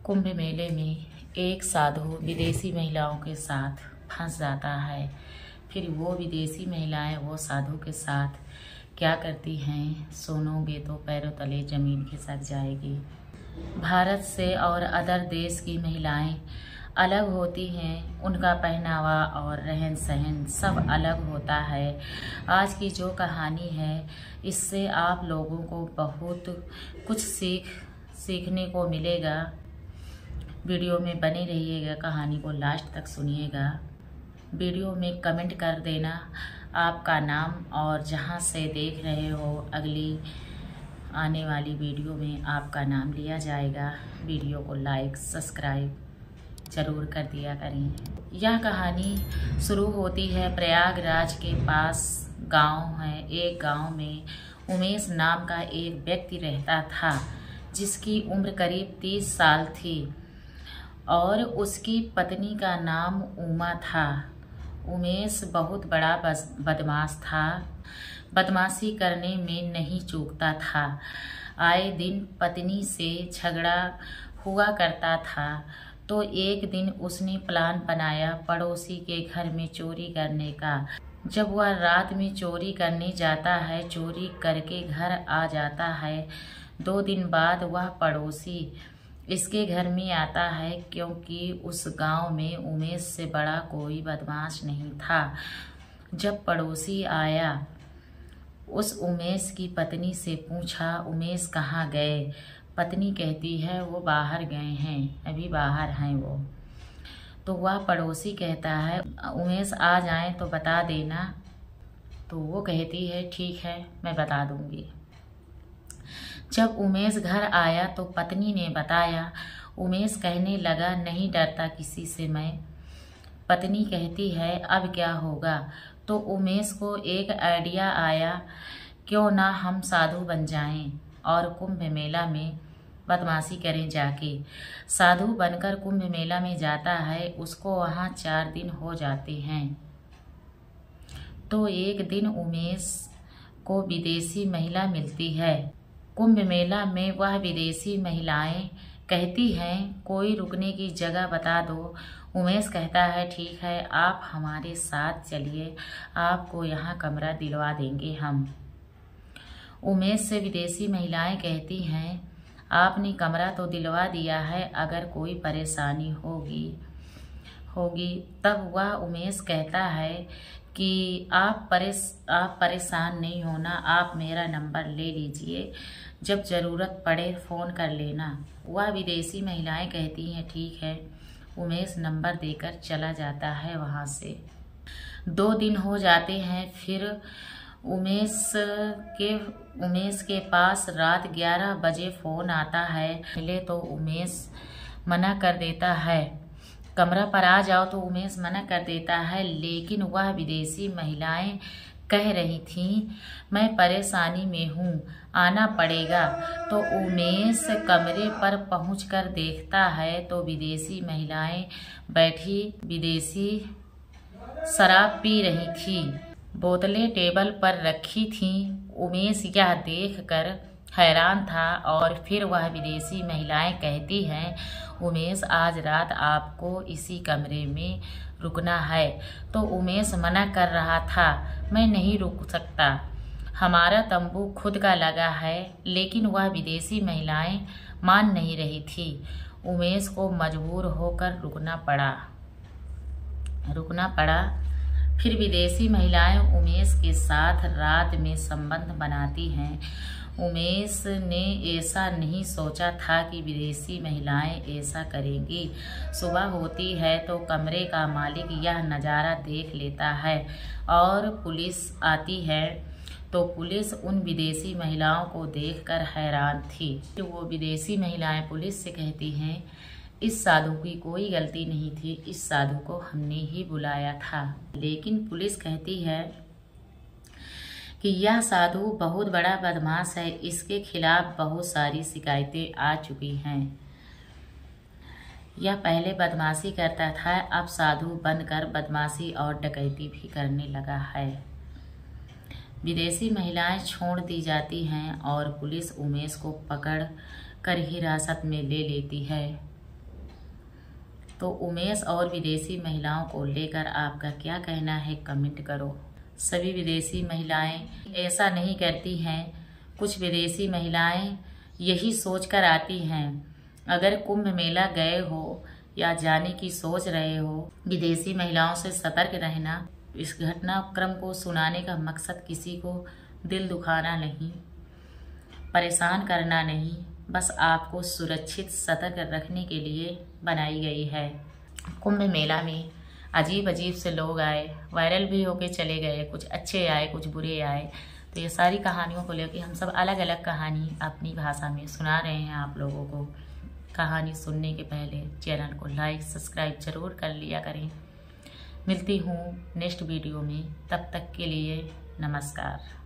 कुंभ मेले में एक साधु विदेशी महिलाओं के साथ फंस जाता है। फिर वो विदेशी महिलाएं वो साधु के साथ क्या करती हैं, सुनोगे तो पैरों तले जमीन खिसक जाएगी। भारत से और अदर देश की महिलाएं अलग होती हैं, उनका पहनावा और रहन सहन सब अलग होता है। आज की जो कहानी है इससे आप लोगों को बहुत कुछ सीखने को मिलेगा। वीडियो में बने रहिएगा, कहानी को लास्ट तक सुनिएगा। वीडियो में कमेंट कर देना आपका नाम और जहां से देख रहे हो। अगली आने वाली वीडियो में आपका नाम लिया जाएगा। वीडियो को लाइक सब्सक्राइब ज़रूर कर दिया करें। यह कहानी शुरू होती है प्रयागराज के पास गांव है। एक गांव में उमेश नाम का एक व्यक्ति रहता था जिसकी उम्र करीब 30 साल थी और उसकी पत्नी का नाम उमा था। उमेश बहुत बड़ा बदमाश था, बदमाशी करने में नहीं चूकता था। आए दिन पत्नी से झगड़ा हुआ करता था। तो एक दिन उसने प्लान बनाया पड़ोसी के घर में चोरी करने का। जब वह रात में चोरी करने जाता है, चोरी करके घर आ जाता है। 2 दिन बाद वह पड़ोसी इसके घर में आता है, क्योंकि उस गांव में उमेश से बड़ा कोई बदमाश नहीं था। जब पड़ोसी आया, उस उमेश की पत्नी से पूछा, उमेश कहाँ गए? पत्नी कहती है वो बाहर गए हैं, अभी बाहर हैं वो। तो वह पड़ोसी कहता है उमेश आ जाए तो बता देना। तो वो कहती है ठीक है, मैं बता दूंगी। जब उमेश घर आया तो पत्नी ने बताया। उमेश कहने लगा नहीं डरता किसी से मैं। पत्नी कहती है अब क्या होगा? तो उमेश को एक आइडिया आया, क्यों ना हम साधु बन जाएं और कुंभ मेला में बदमाशी करें जाके। साधु बनकर कुंभ मेला में जाता है, उसको वहाँ 4 दिन हो जाते हैं। तो एक दिन उमेश को विदेशी महिला मिलती है। कुंभ मेला में वह विदेशी महिलाएं कहती हैं कोई रुकने की जगह बता दो। उमेश कहता है ठीक है, आप हमारे साथ चलिए, आपको यहाँ कमरा दिलवा देंगे हम। उमेश से विदेशी महिलाएं कहती हैं आपने कमरा तो दिलवा दिया है, अगर कोई परेशानी होगी तब। वह उमेश कहता है कि आप परेशान नहीं होना, आप मेरा नंबर ले लीजिए, जब ज़रूरत पड़े फ़ोन कर लेना। वह विदेशी महिलाएं कहती हैं ठीक है। उमेश नंबर देकर चला जाता है वहाँ से। 2 दिन हो जाते हैं। फिर उमेश के पास रात 11 बजे फ़ोन आता है। पहले तो उमेश मना कर देता है, कमरा पर आ जाओ, तो उमेश मना कर देता है। लेकिन वह विदेशी महिलाएं कह रही थीं मैं परेशानी में हूँ, आना पड़ेगा। तो उमेश कमरे पर पहुंचकर देखता है तो विदेशी महिलाएं बैठी विदेशी शराब पी रही थी, बोतलें टेबल पर रखी थीं। उमेश यह देखकर हैरान था और फिर वह विदेशी महिलाएं कहती हैं उमेश आज रात आपको इसी कमरे में रुकना है। तो उमेश मना कर रहा था, मैं नहीं रुक सकता, हमारा तंबू खुद का लगा है। लेकिन वह विदेशी महिलाएं मान नहीं रही थी। उमेश को मजबूर होकर रुकना पड़ा। फिर विदेशी महिलाएं उमेश के साथ रात में संबंध बनाती हैं। उमेश ने ऐसा नहीं सोचा था कि विदेशी महिलाएं ऐसा करेंगी। सुबह होती है तो कमरे का मालिक यह नज़ारा देख लेता है और पुलिस आती है। तो पुलिस उन विदेशी महिलाओं को देखकर हैरान थी। तो वो विदेशी महिलाएं पुलिस से कहती हैं इस साधु की कोई गलती नहीं थी, इस साधु को हमने ही बुलाया था। लेकिन पुलिस कहती है कि यह साधु बहुत बड़ा बदमाश है, इसके खिलाफ बहुत सारी शिकायतें आ चुकी हैं। यह पहले बदमाशी करता था, अब साधु बनकर बदमाशी और डकैती भी करने लगा है। विदेशी महिलाएं छोड़ दी जाती हैं और पुलिस उमेश को पकड़ कर हिरासत में ले लेती है। तो उमेश और विदेशी महिलाओं को लेकर आपका क्या कहना है, कमेंट करो। सभी विदेशी महिलाएं ऐसा नहीं करती हैं। कुछ विदेशी महिलाएं यही सोचकर आती हैं। अगर कुंभ मेला गए हो या जाने की सोच रहे हो, विदेशी महिलाओं से सतर्क रहना। इस घटनाक्रम को सुनाने का मकसद किसी को दिल दुखाना नहीं, परेशान करना नहीं, बस आपको सुरक्षित सतर्क रखने के लिए बनाई गई है। कुंभ मेला में अजीब अजीब से लोग आए, वायरल भी होके चले गए, कुछ अच्छे आए कुछ बुरे आए। तो ये सारी कहानियों को लेकर हम सब अलग अलग कहानी अपनी भाषा में सुना रहे हैं आप लोगों को। कहानी सुनने के पहले चैनल को लाइक सब्सक्राइब जरूर कर लिया करें। मिलती हूँ नेक्स्ट वीडियो में, तब तक के लिए नमस्कार।